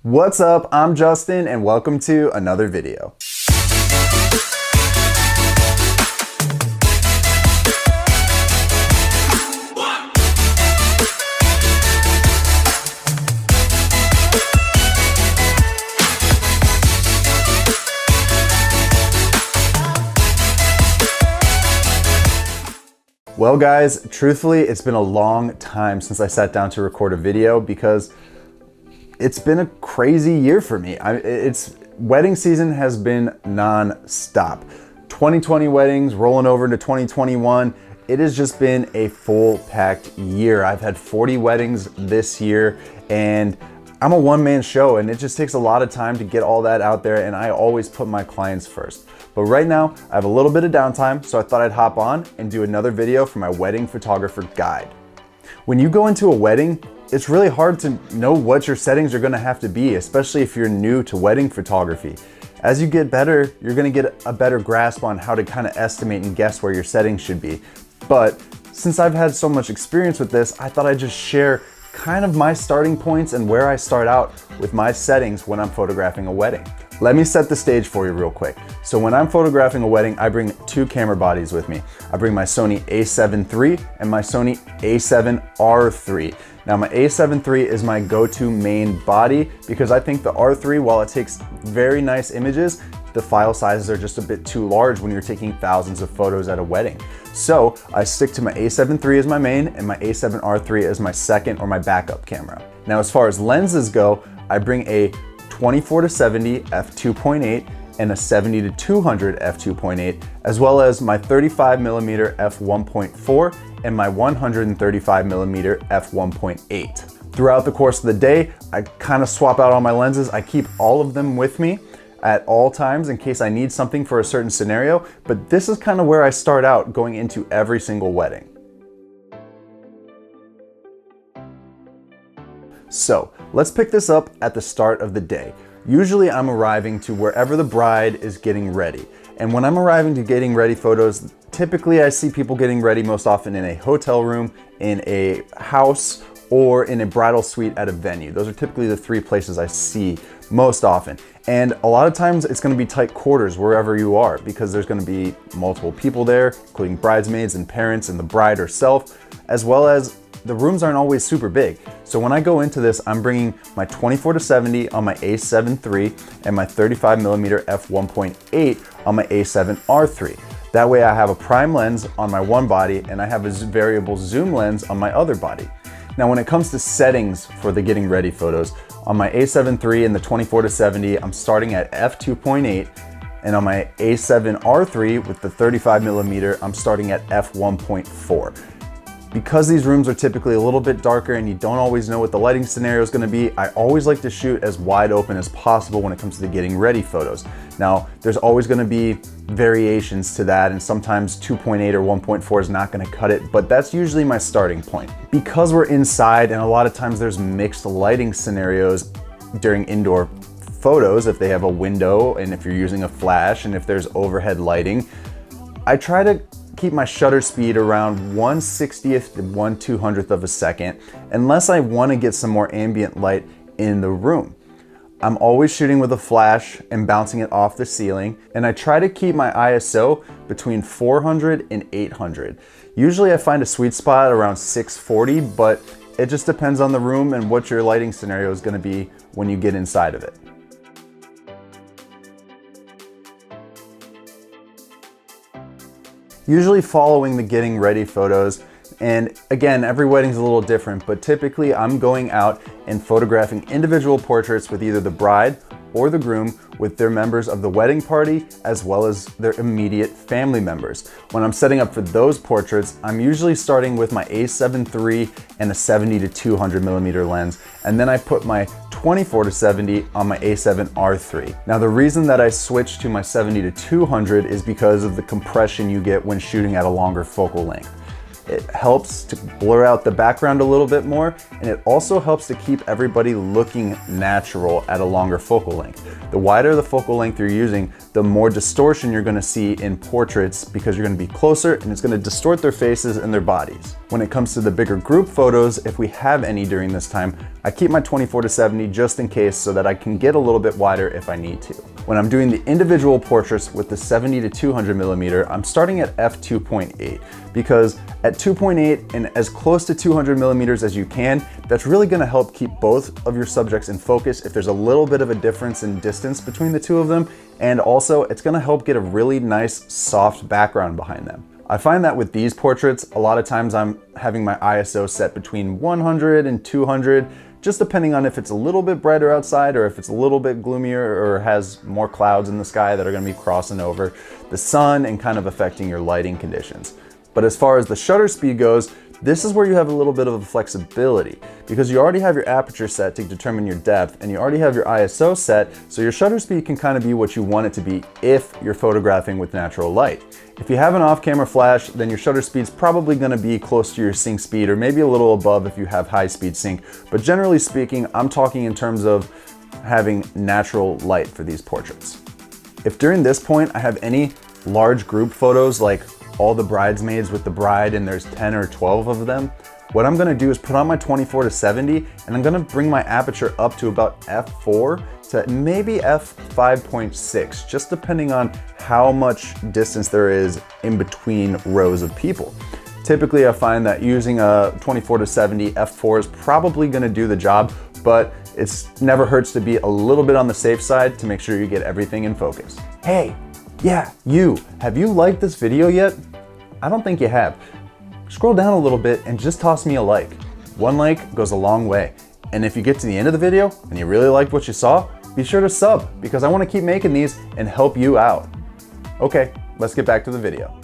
What's up? I'm Justin and welcome to another video. Well guys, truthfully, it's been a long time since I sat down to record a video because it's been a crazy year for me. Wedding season has been non-stop. 2020 weddings rolling over into 2021. It has just been a full-packed year. I've had 40 weddings this year and I'm a one-man show and it just takes a lot of time to get all that out there, and I always put my clients first. But right now, I have a little bit of downtime, so I thought I'd hop on and do another video for my wedding photographer guide. When you go into a wedding, it's really hard to know what your settings are gonna have to be, especially if you're new to wedding photography. As you get better, you're gonna get a better grasp on how to kind of estimate and guess where your settings should be. But since I've had so much experience with this, I thought I'd just share kind of my starting points and where I start out with my settings when I'm photographing a wedding. Let me set the stage for you real quick. So when I'm photographing a wedding, I bring two camera bodies with me. I bring my Sony a7 III and my Sony a7R III. Now my a7 III is my go-to main body because I think the R3, while it takes very nice images, the file sizes are just a bit too large when you're taking thousands of photos at a wedding. So I stick to my a7 III as my main and my a7R III as my second or my backup camera. Now as far as lenses go, I bring a 24-70 f2.8 and a 70-200 f2.8, as well as my 35mm f1.4 and my 135mm f1.8. Throughout the course of the day, I kind of swap out all my lenses. I keep all of them with me at all times in case I need something for a certain scenario, but this is kind of where I start out going into every single wedding. So let's pick this up at the start of the day. Usually I'm arriving to wherever the bride is getting ready. And when I'm arriving to getting ready photos, typically I see people getting ready most often in a hotel room, in a house, or in a bridal suite at a venue. Those are typically the three places I see most often. And a lot of times it's gonna be tight quarters wherever you are because there's gonna be multiple people there, including bridesmaids and parents and the bride herself, as well as the rooms aren't always super big. So when I go into this, I'm bringing my 24-70 on my a7 III and my 35mm f1.8 on my a7R III. That way I have a prime lens on my one body and I have a variable zoom lens on my other body. Now when it comes to settings for the getting ready photos, on my a7 III and the 24-70, I'm starting at f2.8, and on my a7R III with the 35mm, I'm starting at f1.4. Because these rooms are typically a little bit darker and you don't always know what the lighting scenario is going to be, I always like to shoot as wide open as possible when it comes to the getting ready photos. Now, there's always going to be variations to that, and sometimes 2.8 or 1.4 is not going to cut it, but that's usually my starting point. Because we're inside and a lot of times there's mixed lighting scenarios during indoor photos, if they have a window and if you're using a flash and if there's overhead lighting, I try to keep my shutter speed around 1/60th to 1/200th of a second, unless I want to get some more ambient light in the room. I'm always shooting with a flash and bouncing it off the ceiling, and I try to keep my ISO between 400 and 800. Usually I find a sweet spot around 640, but it just depends on the room and what your lighting scenario is going to be when you get inside of it. Usually following the getting ready photos, and again, every wedding's a little different, but typically I'm going out and photographing individual portraits with either the bride or the groom with their members of the wedding party as well as their immediate family members. When I'm setting up for those portraits, I'm usually starting with my a7 III and a 70-200mm lens, and then I put my 24-70 on my a7R III. Now the reason that I switched to my 70-200 is because of the compression you get when shooting at a longer focal length. It helps to blur out the background a little bit more, and it also helps to keep everybody looking natural at a longer focal length. The wider the focal length you're using, the more distortion you're gonna see in portraits because you're gonna be closer and it's gonna distort their faces and their bodies. When it comes to the bigger group photos, if we have any during this time, I keep my 24-70 just in case so that I can get a little bit wider if I need to. When I'm doing the individual portraits with the 70-200 millimeter, I'm starting at f2.8 because at 2.8 and as close to 200 millimeters as you can, that's really gonna help keep both of your subjects in focus if there's a little bit of a difference in distance between the two of them, and also it's gonna help get a really nice soft background behind them. I find that with these portraits, a lot of times I'm having my ISO set between 100 and 200, just depending on if it's a little bit brighter outside or if it's a little bit gloomier or has more clouds in the sky that are gonna be crossing over the sun and kind of affecting your lighting conditions. But as far as the shutter speed goes, this is where you have a little bit of flexibility because you already have your aperture set to determine your depth and you already have your ISO set, so your shutter speed can kind of be what you want it to be if you're photographing with natural light. If you have an off-camera flash, then your shutter speed's probably gonna be close to your sync speed or maybe a little above if you have high-speed sync. But generally speaking, I'm talking in terms of having natural light for these portraits. If during this point I have any large group photos like all the bridesmaids with the bride and there's 10 or 12 of them, what I'm gonna do is put on my 24-70 and I'm gonna bring my aperture up to about f4 to maybe f5.6, just depending on how much distance there is in between rows of people. Typically, I find that using a 24-70 f4 is probably gonna do the job, but it's never hurts to be a little bit on the safe side to make sure you get everything in focus. Hey, yeah, have you liked this video yet? I don't think you have. Scroll down a little bit and just toss me a like. One like goes a long way. And if you get to the end of the video and you really liked what you saw, be sure to sub because I want to keep making these and help you out. Okay, let's get back to the video.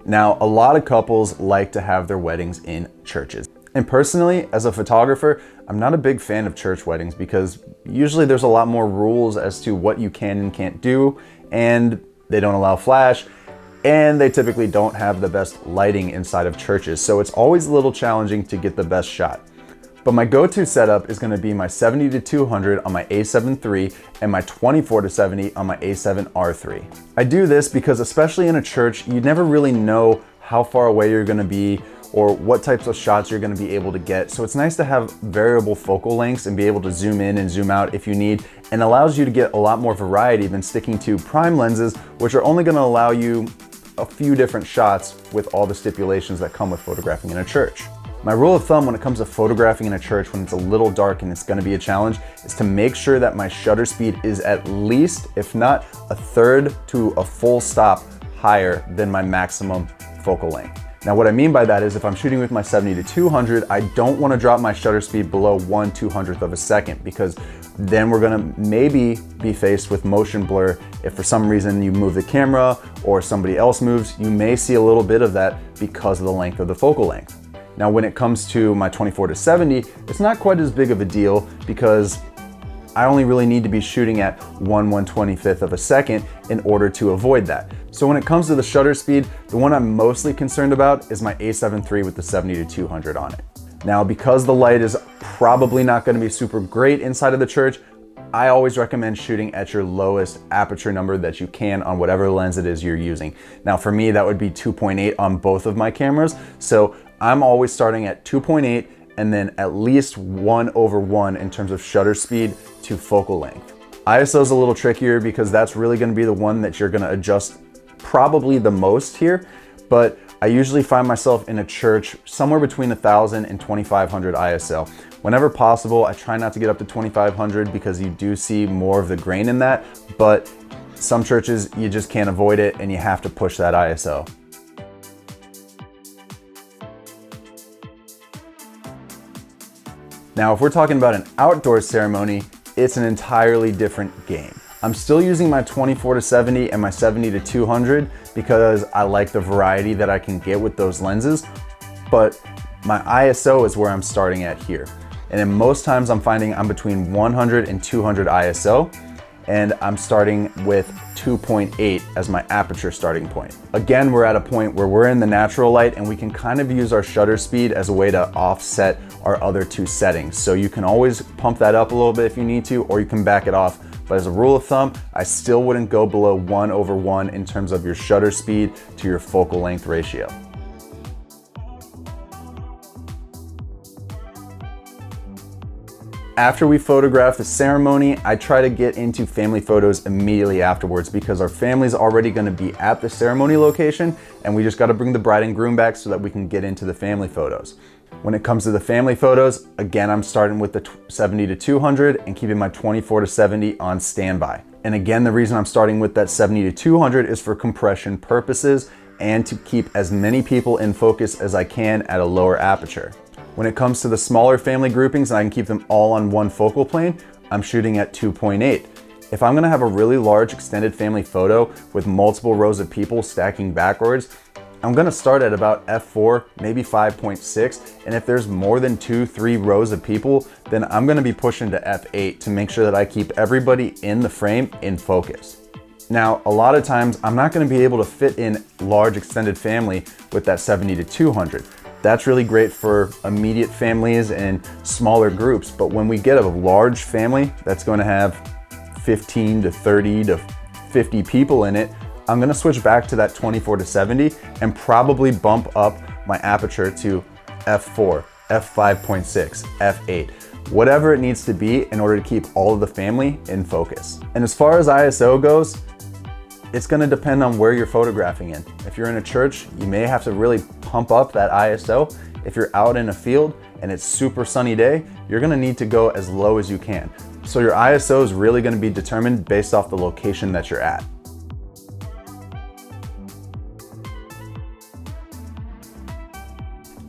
Now, a lot of couples like to have their weddings in churches. And personally, as a photographer, I'm not a big fan of church weddings because usually there's a lot more rules as to what you can and can't do, and they don't allow flash, and they typically don't have the best lighting inside of churches, so it's always a little challenging to get the best shot. But my go-to setup is gonna be my 70-200 on my a7 III and my 24-70 on my a7 R3. I do this because especially in a church, you never really know how far away you're gonna be or what types of shots you're gonna be able to get. So it's nice to have variable focal lengths and be able to zoom in and zoom out if you need, and allows you to get a lot more variety than sticking to prime lenses, which are only gonna allow you a few different shots with all the stipulations that come with photographing in a church. My rule of thumb when it comes to photographing in a church when it's a little dark and it's gonna be a challenge is to make sure that my shutter speed is at least, if not a third to a full stop higher than my maximum focal length. Now what I mean by that is if I'm shooting with my 70-200, I don't want to drop my shutter speed below 1/200th of a second because then we're gonna maybe be faced with motion blur. If for some reason you move the camera or somebody else moves, you may see a little bit of that because of the length of the focal length. Now when it comes to my 24-70, it's not quite as big of a deal because I only really need to be shooting at 1/125th of a second in order to avoid that. So when it comes to the shutter speed, the one I'm mostly concerned about is my a7 III with the 70-200 on it. Now, because the light is probably not gonna be super great inside of the church, I always recommend shooting at your lowest aperture number that you can on whatever lens it is you're using. Now for me, that would be 2.8 on both of my cameras. So I'm always starting at 2.8 and then at least 1/1 in terms of shutter speed to focal length. ISO is a little trickier because that's really gonna be the one that you're gonna adjust probably the most here, but I usually find myself in a church somewhere between 1,000 and 2,500 ISO. Whenever possible, I try not to get up to 2,500 because you do see more of the grain in that, but some churches, you just can't avoid it and you have to push that ISO. Now, if we're talking about an outdoor ceremony, it's an entirely different game. I'm still using my 24-70 and my 70-200 because I like the variety that I can get with those lenses, but my ISO is where I'm starting at here. And in most times I'm finding I'm between 100 and 200 ISO. and I'm starting with 2.8 as my aperture starting point. Again, we're at a point where we're in the natural light and we can kind of use our shutter speed as a way to offset our other two settings. So you can always pump that up a little bit if you need to, or you can back it off. But as a rule of thumb, I still wouldn't go below 1/1 in terms of your shutter speed to your focal length ratio. After we photograph the ceremony, I try to get into family photos immediately afterwards because our family's already gonna be at the ceremony location and we just gotta bring the bride and groom back so that we can get into the family photos. When it comes to the family photos, again, I'm starting with the 70-200 and keeping my 24-70 on standby. And again, the reason I'm starting with that 70-200 is for compression purposes and to keep as many people in focus as I can at a lower aperture. When it comes to the smaller family groupings and I can keep them all on one focal plane, I'm shooting at 2.8. If I'm gonna have a really large extended family photo with multiple rows of people stacking backwards, I'm gonna start at about f4, maybe 5.6, and if there's more than 2-3 rows of people, then I'm gonna be pushing to f8 to make sure that I keep everybody in the frame in focus. Now, a lot of times I'm not gonna be able to fit in large extended family with that 70-200. That's really great for immediate families and smaller groups, but when we get a large family that's gonna have 15 to 30 to 50 people in it, I'm gonna switch back to that 24-70 and probably bump up my aperture to f4, f5.6, f8, whatever it needs to be in order to keep all of the family in focus. And as far as ISO goes, it's gonna depend on where you're photographing in. If you're in a church, you may have to really pump up that ISO. If you're out in a field and it's super sunny day, you're gonna need to go as low as you can. So your ISO is really gonna be determined based off the location that you're at.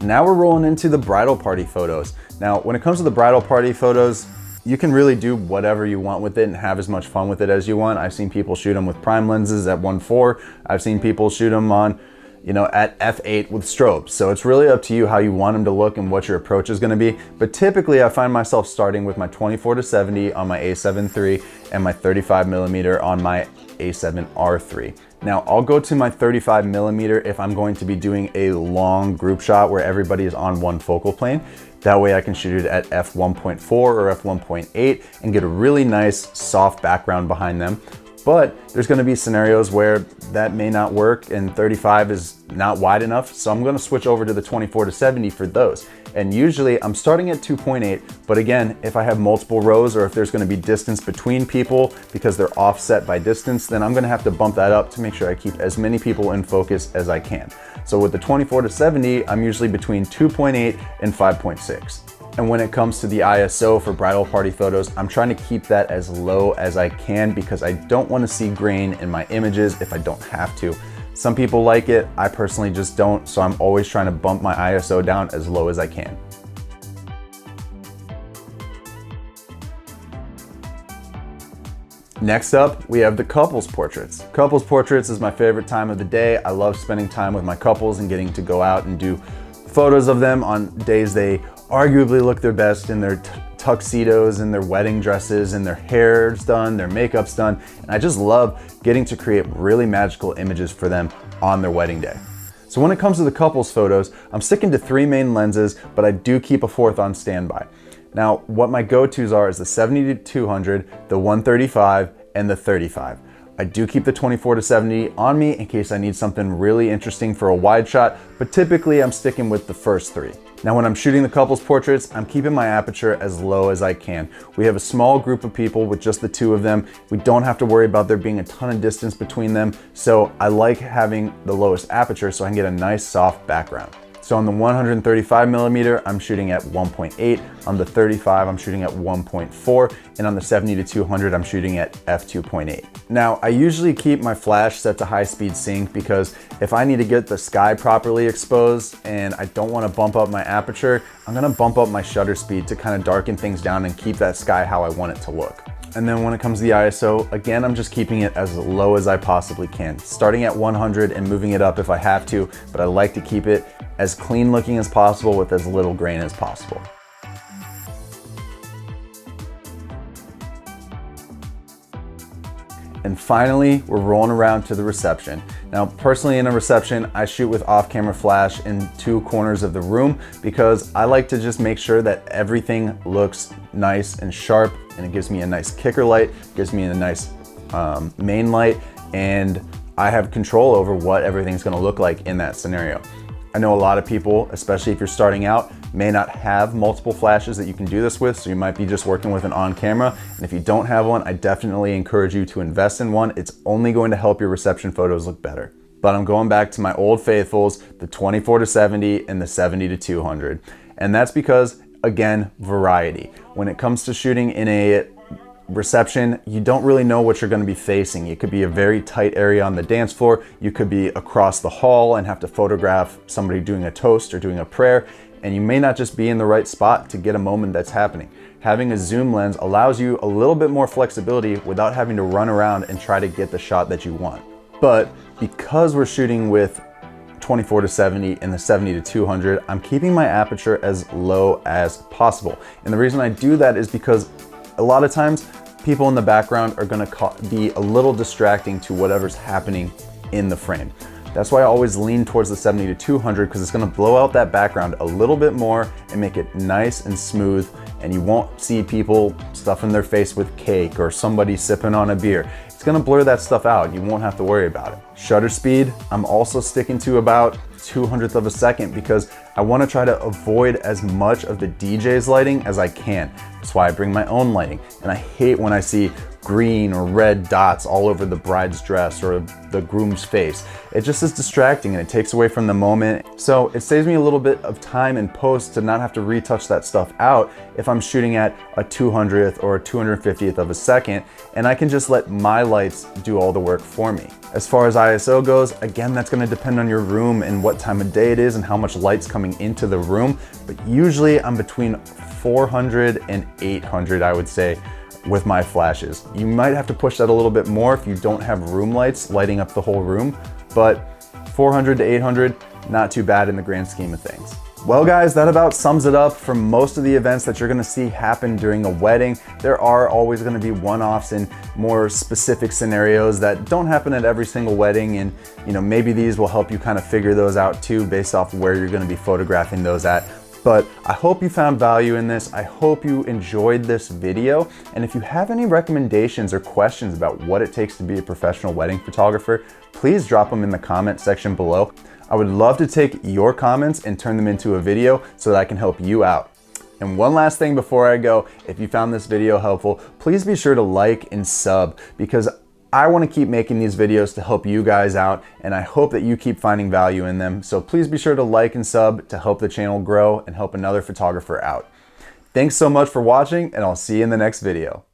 Now we're rolling into the bridal party photos. Now, when it comes to the bridal party photos, you can really do whatever you want with it and have as much fun with it as you want. I've seen people shoot them with prime lenses at 1.4. I've seen people shoot them on, at f8 with strobes. So it's really up to you how you want them to look and what your approach is gonna be. But typically I find myself starting with my 24-70 on my a7 III and my 35mm on my a7 R3. Now I'll go to my 35mm if I'm going to be doing a long group shot where everybody is on one focal plane. That way I can shoot it at f1.4 or f1.8 and get a really nice soft background behind them. But there's gonna be scenarios where that may not work and 35 is not wide enough. So I'm gonna switch over to the 24-70 for those. And usually I'm starting at 2.8, but again, if I have multiple rows or if there's gonna be distance between people because they're offset by distance, then I'm gonna have to bump that up to make sure I keep as many people in focus as I can. So with the 24-70, I'm usually between 2.8 and 5.6. And when it comes to the ISO for bridal party photos, I'm trying to keep that as low as I can because I don't want to see grain in my images if I don't have to. Some people like it, I personally just don't, so I'm always trying to bump my ISO down as low as I can. Next up, we have the couples portraits. Couples portraits is my favorite time of the day. I love spending time with my couples and getting to go out and do photos of them on days they arguably look their best in their tuxedos and their wedding dresses and their hair's done, their makeup's done. And I just love getting to create really magical images for them on their wedding day. So when it comes to the couples photos, I'm sticking to 3 main lenses, but I do keep a 4th on standby. Now, what my go-tos are is the 70-200, the 135, and the 35. I do keep the 24-70 on me in case I need something really interesting for a wide shot, but typically I'm sticking with the first 3. Now when I'm shooting the couples portraits, I'm keeping my aperture as low as I can. We have a small group of people with just the 2 of them. We don't have to worry about there being a ton of distance between them, so I like having the lowest aperture so I can get a nice soft background. So on the 135mm, I'm shooting at 1.8. On the 35, I'm shooting at 1.4. And on the 70-200, I'm shooting at f2.8. Now, I usually keep my flash set to high speed sync because if I need to get the sky properly exposed and I don't want to bump up my aperture, I'm gonna bump up my shutter speed to kind of darken things down and keep that sky how I want it to look. And then when it comes to the ISO, again, I'm just keeping it as low as I possibly can, starting at 100 and moving it up if I have to, but I like to keep it as clean looking as possible with as little grain as possible. And finally, we're rolling around to the reception. Now, personally in a reception, I shoot with off-camera flash in 2 corners of the room because I like to just make sure that everything looks nice and sharp, and it gives me a nice kicker light, gives me a nice main light, and I have control over what everything's gonna look like in that scenario. I know a lot of people, especially if you're starting out, may not have multiple flashes that you can do this with, so you might be just working with an on camera. And if you don't have one, I definitely encourage you to invest in one. It's only going to help your reception photos look better. But I'm going back to my old faithfuls, the 24-70 and the 70-200. And that's because, again, variety. When it comes to shooting in a reception, you don't really know what you're going to be facing. It could be a very tight area on the dance floor. You could be across the hall and have to photograph somebody doing a toast or doing a prayer, and you may not just be in the right spot to get a moment that's happening. Having a zoom lens allows you a little bit more flexibility without having to run around and try to get the shot that you want. But because we're shooting with 24-70 and the 70-200, I'm keeping my aperture as low as possible. And the reason I do that is because a lot of times people in the background are gonna be a little distracting to whatever's happening in the frame. That's why I always lean towards the 70-200, because it's gonna blow out that background a little bit more and make it nice and smooth, and you won't see people stuffing their face with cake or somebody sipping on a beer. It's gonna blur that stuff out. You won't have to worry about it. Shutter speed, I'm also sticking to about 200th of a second because I want to try to avoid as much of the DJ's lighting as I can. That's why I bring my own lighting. And I hate when I see green or red dots all over the bride's dress or the groom's face. It just is distracting and it takes away from the moment. So it saves me a little bit of time in post to not have to retouch that stuff out if I'm shooting at a 200th or a 250th of a second, and I can just let my lights do all the work for me. As far as ISO goes, again, that's gonna depend on your room and what time of day it is and how much light's coming into the room. But usually I'm between 400 and 800, I would say, with my flashes. You might have to push that a little bit more if you don't have room lights lighting up the whole room, but 400 to 800, not too bad in the grand scheme of things. Well guys, that about sums it up for most of the events that you're gonna see happen during a wedding. There are always gonna be one-offs and more specific scenarios that don't happen at every single wedding, and maybe these will help you kind of figure those out too based off where you're gonna be photographing those at. But I hope you found value in this. I hope you enjoyed this video. And if you have any recommendations or questions about what it takes to be a professional wedding photographer, please drop them in the comment section below. I would love to take your comments and turn them into a video so that I can help you out. And one last thing before I go, if you found this video helpful, please be sure to like and sub, because I want to keep making these videos to help you guys out, and I hope that you keep finding value in them. So please be sure to like and sub to help the channel grow and help another photographer out. Thanks so much for watching, and I'll see you in the next video.